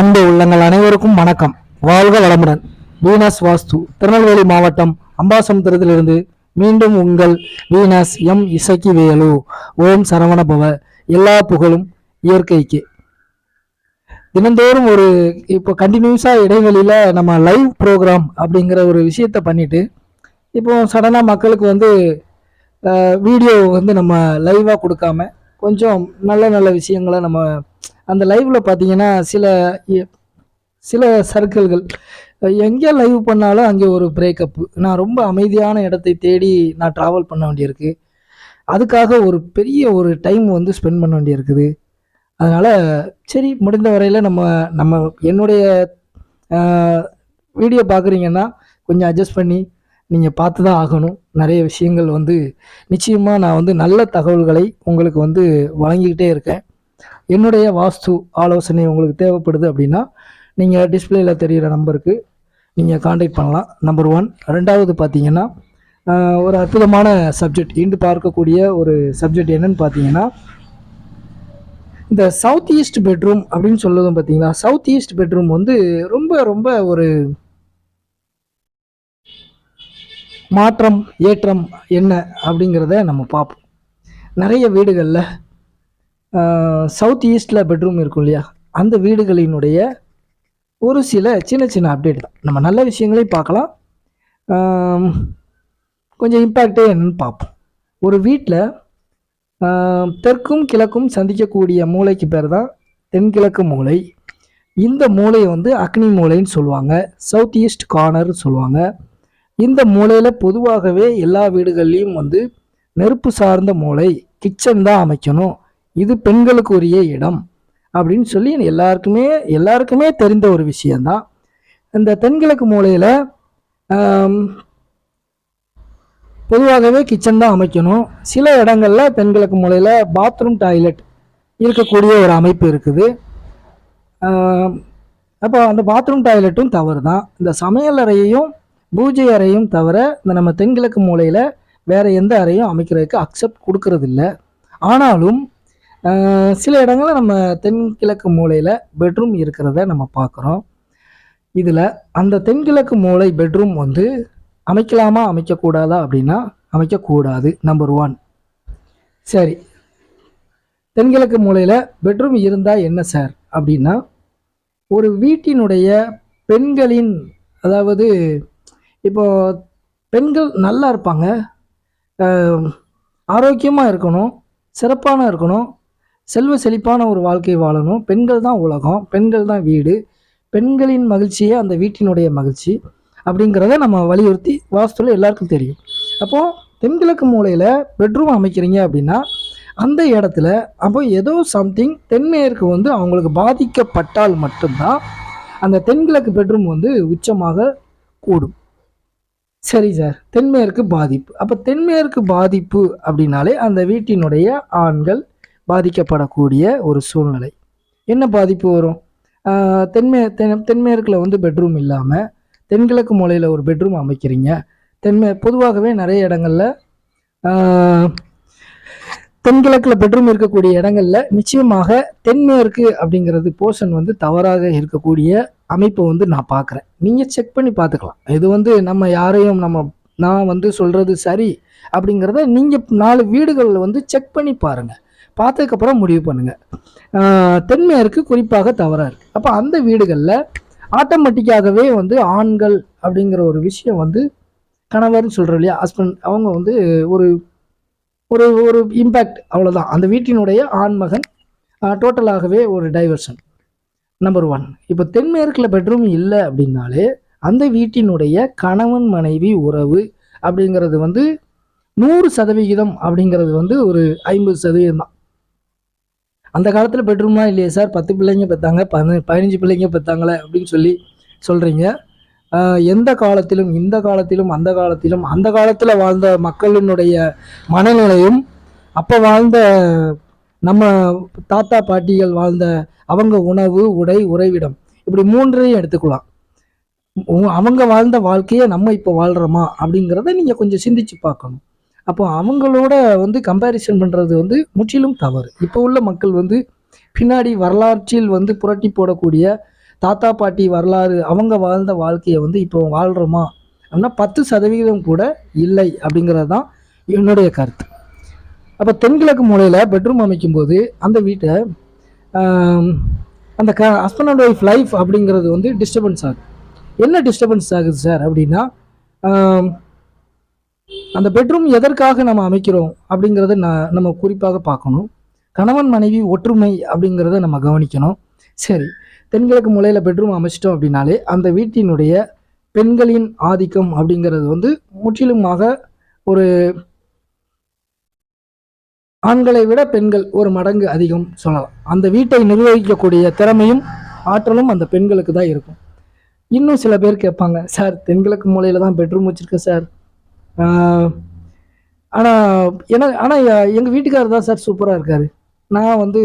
அன்பு உள்ளங்கள் அனைவருக்கும் வணக்கம். வாழ்க வளமுடன். வீனஸ் வாஸ்து திருநெல்வேலி மாவட்டம் அம்பாசமுத்திரத்திலிருந்து மீண்டும் உங்கள் வீனஸ் எம் இசக்கி வேலு. ஓம் சரவண பவ. எல்லா புகழும் இயற்கைக்கு. தினந்தோறும் இப்போ கண்டினியூஸா இடைவெளியில நம்ம லைவ் ப்ரோக்ராம் அப்படிங்கிற ஒரு விஷயத்த பண்ணிட்டு இப்போ சடனா மக்களுக்கு வீடியோ நம்ம லைவா கொடுக்காம கொஞ்சம் நல்ல நல்ல விஷயங்களை நம்ம அந்த லைவ்ல பார்த்தீங்கன்னா சில சர்க்கிள்கள் எங்கே லைவ் பண்ணாலும் அங்கே ஒரு பிரேக்கப். நான் ரொம்ப அமைதியான இடத்தை தேடி நான் ட்ராவல் பண்ண வேண்டியிருக்கு. அதுக்காக ஒரு பெரிய ஒரு டைம் ஸ்பெண்ட் பண்ண வேண்டியிருக்குது. அதனால் சரி, முடிந்த வரையில் நம்ம நம்ம என்னுடைய வீடியோ பார்க்குறீங்கன்னா கொஞ்சம் அட்ஜஸ்ட் பண்ணி நீங்கள் பார்த்து தான் ஆகணும். நிறைய விஷயங்கள் நிச்சயமாக நான் நல்ல தகவல்களை உங்களுக்கு வழங்கிக்கிட்டே இருக்கேன். என்னுடைய வாஸ்து ஆலோசனை உங்களுக்கு தேவைப்படுது அப்படின்னா நீங்கள் டிஸ்பிளேயில் தெரிகிற நம்பருக்கு நீங்கள் காண்டாக்ட் பண்ணலாம். நம்பர் 1. ரெண்டாவது பார்த்தீங்கன்னா ஒரு அற்புதமான சப்ஜெக்ட் இன்று பார்க்கக்கூடிய ஒரு சப்ஜெக்ட் என்னன்னு பார்த்தீங்கன்னா, இந்த சவுத் ஈஸ்ட் பெட்ரூம் அப்படின்னு சொல்லுவதும் பார்த்தீங்களா. சவுத் ஈஸ்ட் பெட்ரூம் ரொம்ப ரொம்ப ஒரு மாற்றம் ஏற்றம் என்ன அப்படிங்கிறத நம்ம பார்ப்போம். நிறைய வீடுகளில் சவுத் ஈஸ்டில் பெட்ரூம் இருக்கும் இல்லையா, அந்த வீடுகளினுடைய ஒரு சில சின்ன சின்ன அப்டேட் தான். நம்ம நல்ல விஷயங்களையும் பார்க்கலாம், கொஞ்சம் இம்பேக்டே என்னன்னு பார்ப்போம். ஒரு வீட்டில் தெற்கும் கிழக்கும் சந்திக்கக்கூடிய மூளைக்கு பேர் தான் தென்கிழக்கு மூளை. இந்த மூளையை அக்னி மூளைன்னு சொல்லுவாங்க, சவுத் ஈஸ்ட் கார்னர் சொல்லுவாங்க. இந்த மூளையில் பொதுவாகவே எல்லா வீடுகள்லையும் நெருப்பு சார்ந்த மூளை, கிச்சன் தான் அமைக்கணும், இது பெண்களுக்கு உரிய இடம் அப்படின்னு சொல்லி எல்லாருக்குமே தெரிந்த ஒரு விஷயந்தான். இந்த தென்கிழக்கு மூலையில் பொதுவாகவே கிச்சன் தான் அமைக்கணும். சில இடங்களில் தென்கிழக்கு மூலையில் பாத்ரூம் டாய்லெட் இருக்கக்கூடிய ஒரு அமைப்பு இருக்குது. அப்போ அந்த பாத்ரூம் டாய்லெட்டும் தவறு தான். இந்த சமையல் அறையையும் பூஜை அறையும் தவிர இந்த நம்ம தென்கிழக்கு மூலையில் வேறு எந்த அறையும் அமைக்கிறதுக்கு அக்செப்ட் கொடுக்கறதில்ல. ஆனாலும் சில இடங்களில் நம்ம தென்கிழக்கு மூலையில் பெட்ரூம் இருக்கிறத நம்ம பார்க்குறோம். இதில் அந்த தென்கிழக்கு மூலை பெட்ரூம் அமைக்கலாமா அமைக்கக்கூடாதா அப்படின்னா அமைக்கக்கூடாது. நம்பர் 1. சரி, தென்கிழக்கு மூலையில் பெட்ரூம் இருந்தால் என்ன சார் அப்படின்னா, ஒரு வீட்டினுடைய பெண்களின், அதாவது இப்போ பெண்கள் நல்லா இருப்பாங்க, ஆரோக்கியமாக இருக்கணும், சிறப்பான இருக்கணும், செல்வ செழிப்பான ஒரு வாழ்க்கை வாழணும். பெண்கள் தான் உலகம், பெண்கள் தான் வீடு, பெண்களின் மகிழ்ச்சியே அந்த வீட்டினுடைய மகிழ்ச்சி அப்படிங்கிறத நம்ம வலியுறுத்தி வாஸ்துல எல்லாருக்கும் தெரியும். அப்போது தென்கிழக்கு மூலையில் பெட்ரூம் அமைக்கிறீங்க அப்படின்னா அந்த இடத்துல அப்போ ஏதோ சம்திங் தென்மேற்கு அவங்களுக்கு பாதிக்கப்பட்டால் மட்டும்தான் அந்த தென்கிழக்கு பெட்ரூம் உச்சமாக கூடும். சரி சார், தென்மேற்கு பாதிப்பு. அப்போ தென்மேற்கு பாதிப்பு அப்படின்னாலே அந்த வீட்டினுடைய ஆண்கள் பாதிக்கப்படக்கூடிய ஒரு சூழ்நிலை. என்ன பாதிப்பு வரும்? தென்மேற்கில் பெட்ரூம் இல்லாமல் தென்கிழக்கு மூலையில் ஒரு பெட்ரூம் அமைக்கிறீங்க. பொதுவாகவே நிறைய இடங்களில் தென்கிழக்கில் பெட்ரூம் இருக்கக்கூடிய இடங்களில் நிச்சயமாக தென்மேற்கு அப்படிங்கிறது போர்ஷன் தவறாக இருக்கக்கூடிய அமைப்பை நான் பார்க்குறேன். நீங்கள் செக் பண்ணி பார்த்துக்கலாம். இது நம்ம யாரையும் நான் சொல்கிறது சரி அப்படிங்கிறத நீங்கள் 4 வீடுகளில் செக் பண்ணி பாருங்கள். பார்த்ததுக்கப்புறம் முடிவு பண்ணுங்கள். தென்மேற்கு குறிப்பாக தவறாக இருக்குது. அப்போ அந்த வீடுகளில் ஆட்டோமேட்டிக்காகவே ஆண்கள் அப்படிங்கிற ஒரு விஷயம் கணவர்னு சொல்கிறோம் இல்லையா, ஹஸ்பண்ட், அவங்க ஒரு ஒரு ஒரு இம்பேக்ட், அவ்வளோதான். அந்த வீட்டினுடைய ஆண்மகன் டோட்டலாகவே ஒரு டைவர்ஷன். நம்பர் 1. இப்போ தென்மேற்கில் பெட்ரூம் இல்லை அப்படின்னாலே அந்த வீட்டினுடைய கணவன் மனைவி உறவு அப்படிங்கிறது 100% அப்படிங்கிறது ஒரு 50% தான். அந்த காலத்தில் பெட்ரூம்லாம் இல்லையே சார், 10 பிள்ளைங்க பெற்றாங்க, 15 பிள்ளைங்க பெற்றாங்களே அப்படின்னு சொல்கிறீங்க. எந்த காலத்திலும், இந்த காலத்திலும், அந்த காலத்தில் வாழ்ந்த மக்களினுடைய மனநிலையும் அப்போ வாழ்ந்த நம்ம தாத்தா பாட்டிகள் வாழ்ந்த அவங்க உணவு, உடை, உறைவிடம், இப்படி 3ஐயும் எடுத்துக்கலாம். அவங்க வாழ்ந்த வாழ்க்கையை நம்ம இப்போ வாழ்கிறோமா அப்படிங்கிறத நீங்கள் கொஞ்சம் சிந்திச்சு பார்க்கணும். அப்போ அவங்களோட கம்பேரிசன் பண்ணுறது முற்றிலும் தவறு. இப்போ உள்ள மக்கள் பின்னாடி வரலாற்றில் புரட்டி போடக்கூடிய தாத்தா பாட்டி வரலாறு அவங்க வாழ்ந்த வாழ்க்கையை வந்து இப்போ வாழ்கிறோமா அப்படின்னா 10% கூட இல்லை அப்படிங்கிறது தான் என்னுடைய கருத்து. அப்போ தென்கிழக்கு மூலையில் பெட்ரூம் அமைக்கும்போது அந்த வீட்டை அந்த ஹஸ்பண்ட் அண்ட் ஒய்ஃப் லைஃப் அப்படிங்கிறது வந்து டிஸ்டர்பன்ஸ் ஆகுது. என்ன டிஸ்டர்பன்ஸ் ஆகுது சார் அப்படின்னா, அந்த பெட்ரூம் எதற்காக நம்ம அமைக்கிறோம் அப்படிங்கிறத நம்ம குறிப்பாக பார்க்கணும். கணவன் மனைவி ஒற்றுமை அப்படிங்கிறத நம்ம கவனிக்கணும். சரி, தென்கிழக்கு மூலையில் பெட்ரூம் அமைச்சிட்டோம் அப்படின்னாலே அந்த வீட்டினுடைய பெண்களின் ஆதிக்கம் அப்படிங்கிறது வந்து முற்றிலுமாக ஒரு ஆண்களை விட பெண்கள் ஒரு மடங்கு அதிகம் சொல்லலாம். அந்த வீட்டை நிர்வகிக்கக்கூடிய திறமையும் ஆற்றலும் அந்த பெண்களுக்கு தான் இருக்கும். இன்னும் சில பேர் கேட்பாங்க, சார் தென்கிழக்கு மூலையில் தான் பெட்ரூம் வச்சுருக்கேன் சார், ஆனால் எங்கள் வீட்டுக்காரர் தான் சார் சூப்பராக இருக்கார், நான் வந்து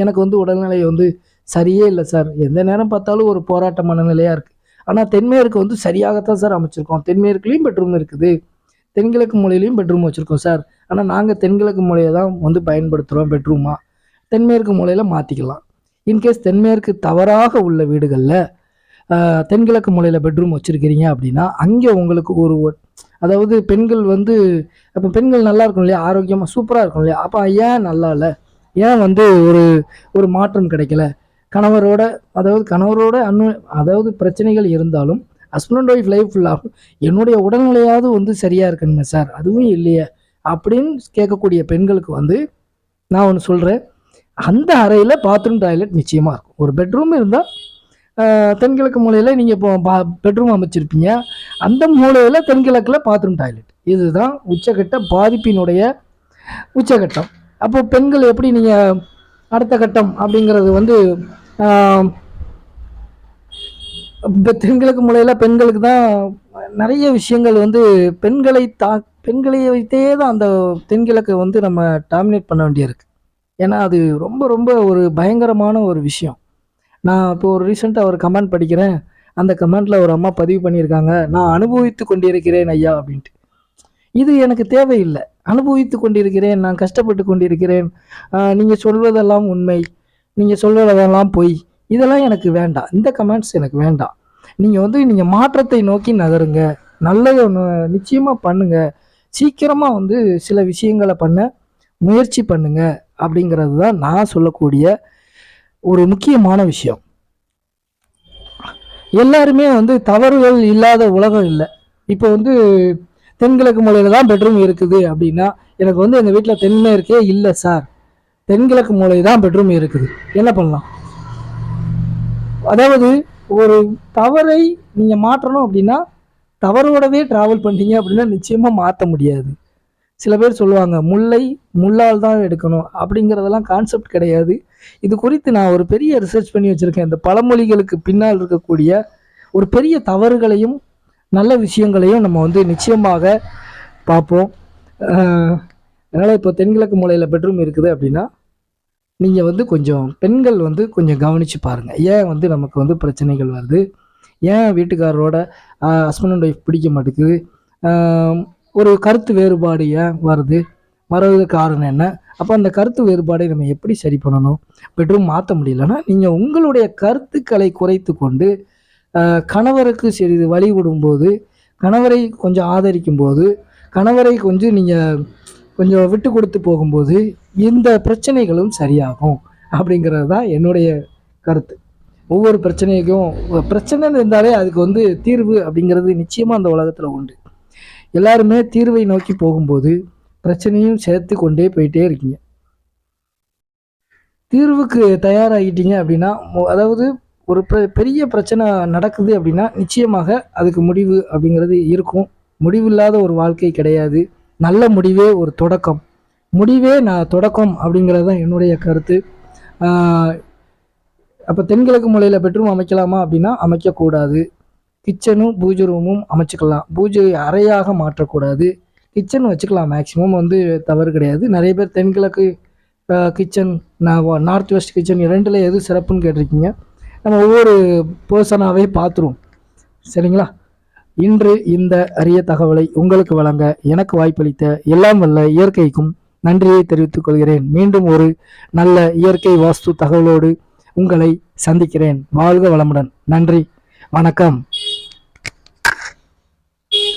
எனக்கு வந்து உடல்நிலை வந்து சரியே இல்லை சார், எந்த நேரம் பார்த்தாலும் ஒரு போராட்ட மனநிலையாக இருக்குது. ஆனால் தென்மேற்கு வந்து சரியாகத்தான் சார் அமைச்சிருக்கோம், தென்மேற்குலேயும் பெட்ரூம் இருக்குது, தென்கிழக்கு மூலையிலையும் பெட்ரூம் வச்சுருக்கோம் சார், ஆனால் நாங்கள் தென்கிழக்கு மூலையை தான் வந்து பயன்படுத்துகிறோம் பெட்ரூமாக, தென்மேற்கு மூலையில் மாற்றிக்கலாம். இன்கேஸ் தென்மேற்கு தவறாக உள்ள வீடுகளில் தென்கிழக்கு மூலையில் பெட்ரூம் வச்சுருக்கிறீங்க அப்படின்னா அங்கே உங்களுக்கு அதாவது பெண்கள் வந்து அப்போ பெண்கள் நல்லா இருக்கும் இல்லையா, ஆரோக்கியமாக சூப்பராக இருக்கும் இல்லையா, அப்போ ஏன் நல்லா இல்லை, ஏன் வந்து ஒரு மாற்றம் கிடைக்கல, அதாவது பிரச்சனைகள் இருந்தாலும் ஹஸ்பண்ட் அண்ட் ஒய்ஃப் லைஃப் ஃபுல்லாக என்னுடைய உடல்நிலையாவது வந்து சரியாக இருக்கணுமே சார், அதுவும் இல்லையே அப்படின்னு கேட்கக்கூடிய பெண்களுக்கு வந்து நான் ஒன்று சொல்கிறேன், அந்த அறையில் பாத்ரூம் டாய்லெட் நிச்சயமாக இருக்கும். ஒரு பெட்ரூம் இருந்தால் தென்கிழக்கு மூலையில் நீங்கள் இப்போ பெட்ரூம் அமைச்சிருப்பீங்க, அந்த மூலையில் தென்கிழக்கில் பாத்ரூம் டாய்லெட், இதுதான் உச்சகட்ட பாதிப்பினுடைய உச்சகட்டம். அப்போ பெண்கள் எப்படி நீங்கள் அடுத்த கட்டம் அப்படிங்கிறது வந்து தென்கிழக்கு மூலையில் பெண்களுக்கு தான் நிறைய விஷயங்கள் வந்து பெண்களை வைத்தே தான் அந்த தென்கிழக்கு வந்து நம்ம டாமினேட் பண்ண வேண்டியிருக்கு. ஏன்னா அது ரொம்ப ரொம்ப ஒரு பயங்கரமான ஒரு விஷயம். நான் இப்போ ஒரு ரீசெண்டாக ஒரு கமெண்ட் படிக்கிறேன், அந்த கமெண்ட்டில் ஒரு அம்மா பதிவு பண்ணியிருக்காங்க, நான் அனுபவித்து கொண்டிருக்கிறேன் ஐயா அப்படின்ட்டு. இது எனக்கு தேவையில்லை. அனுபவித்து கொண்டிருக்கிறேன், நான் கஷ்டப்பட்டு கொண்டிருக்கிறேன், நீங்கள் சொல்வதெல்லாம் உண்மை, நீங்கள் சொல்வதெல்லாம் பொய், இதெல்லாம் எனக்கு வேண்டாம், இந்த கமெண்ட்ஸ் எனக்கு வேண்டாம். நீங்கள் மாற்றத்தை நோக்கி நகருங்க, நல்லதை நிச்சயமாக பண்ணுங்க, சீக்கிரமாக வந்து சில விஷயங்களை பண்ண முயற்சி பண்ணுங்க அப்படிங்கிறது தான் நான் சொல்லக்கூடிய ஒரு முக்கியமான விஷயம். எல்லாருமே வந்து தவறுகள் இல்லாத உலகம் இல்லை. இப்போ வந்து தென்கிழக்கு மூலையில் தான் பெட்ரூம் இருக்குது அப்படின்னா, எனக்கு வந்து எங்கள் வீட்டில் தென்மேற்கே இல்லை சார், தென்கிழக்கு மூலை தான் பெட்ரூம் இருக்குது, என்ன பண்ணலாம்? அதாவது ஒரு தவறை நீங்கள் மாற்றணும் அப்படின்னா தவறோடவே ட்ராவல் பண்ணீங்க அப்படின்னா நிச்சயமாக மாற்ற முடியாது. சில பேர் சொல்லுவாங்க முல்லை முள்ளால் தான் எடுக்கணும், அப்படிங்கிறதெல்லாம் கான்செப்ட் கிடையாது. இது குறித்து நான் ஒரு பெரிய ரிசர்ச் பண்ணி வச்சுருக்கேன். இந்த பழமொழிகளுக்கு பின்னால் இருக்கக்கூடிய ஒரு பெரிய தவறுகளையும் நல்ல விஷயங்களையும் நம்ம வந்து நிச்சயமாக பார்ப்போம். அதனால் இப்போ தென்கிழக்கு மூலையில் பெட்ரூம் இருக்குது அப்படின்னா நீங்கள் வந்து கொஞ்சம் பெண்கள் வந்து கொஞ்சம் கவனித்து பாருங்கள், ஏன் வந்து நமக்கு வந்து பிரச்சனைகள் வருது, ஏன் வீட்டுக்காரரோட ஹஸ்பண்ட் அண்ட் ஒய்ஃப் பிடிக்க மாட்டேங்குது, ஒரு கருத்து வேறுபாடு ஏன் வர்றதுக்கு காரணம் என்ன, அப்போ அந்த கருத்து வேறுபாடை நம்ம எப்படி சரி பண்ணணும்? பெட்ரூம் மாற்ற முடியலன்னா நீங்கள் உங்களுடைய கருத்துக்களை குறைத்து கொண்டு கணவருக்கு சிறிது வழி விடும்போது, கணவரை கொஞ்சம் ஆதரிக்கும் போது, கணவரை கொஞ்சம் விட்டு கொடுத்து போகும்போது இந்த பிரச்சனைகளும் சரியாகும் அப்படிங்கிறது தான் என்னுடைய கருத்து. ஒவ்வொரு பிரச்சனைக்கும் பிரச்சனைன்னு இருந்தாலே அதுக்கு வந்து தீர்வு அப்படிங்கிறது நிச்சயமாக அந்த உலகத்தில் உண்டு. எல்லாருமே தீர்வை நோக்கி போகும்போது பிரச்சனையும் சேர்த்து கொண்டே போயிட்டே இருக்கீங்க. தீர்வுக்கு தயாராகிட்டீங்க அப்படின்னா, அதாவது ஒரு பெரிய பிரச்சனை நடக்குது அப்படின்னா நிச்சயமாக அதுக்கு முடிவு அப்படிங்கிறது இருக்கும். முடிவில்லாத ஒரு வாழ்க்கை கிடையாது. நல்ல முடிவே ஒரு தொடக்கம், தொடக்கம் அப்படிங்கிறது தான் என்னுடைய கருத்து. அப்போ தென்கிழக்கு மூலையில் பெட்ரூம் அமைக்கலாமா அப்படின்னா அமைக்கக்கூடாது. கிச்சனும் பூஜை ரூமும் அமைச்சிக்கலாம், பூஜை அறையாக மாற்றக்கூடாது. கிச்சன் வச்சுக்கலாம், மேக்ஸிமம் வந்து தவறு கிடையாது. நிறைய பேர் தென்கிழக்கு கிச்சன், நார்த் வெஸ்ட் கிச்சன் இரண்டில் எது சிறப்புன்னு கேட்டிருக்கீங்க. நம்ம ஒவ்வொரு பர்சனாகவே பார்த்துருவோம், சரிங்களா? இன்று இந்த அரிய தகவலை உங்களுக்கு வழங்க எனக்கு வாய்ப்பளித்த எல்லாம் வல்ல இயற்கைக்கும் நன்றியை தெரிவித்துக் கொள்கிறேன். மீண்டும் ஒரு நல்ல இயற்கை வாஸ்து தகவலோடு உங்களை சந்திக்கிறேன். வாழ்க வளமுடன். நன்றி, வணக்கம்.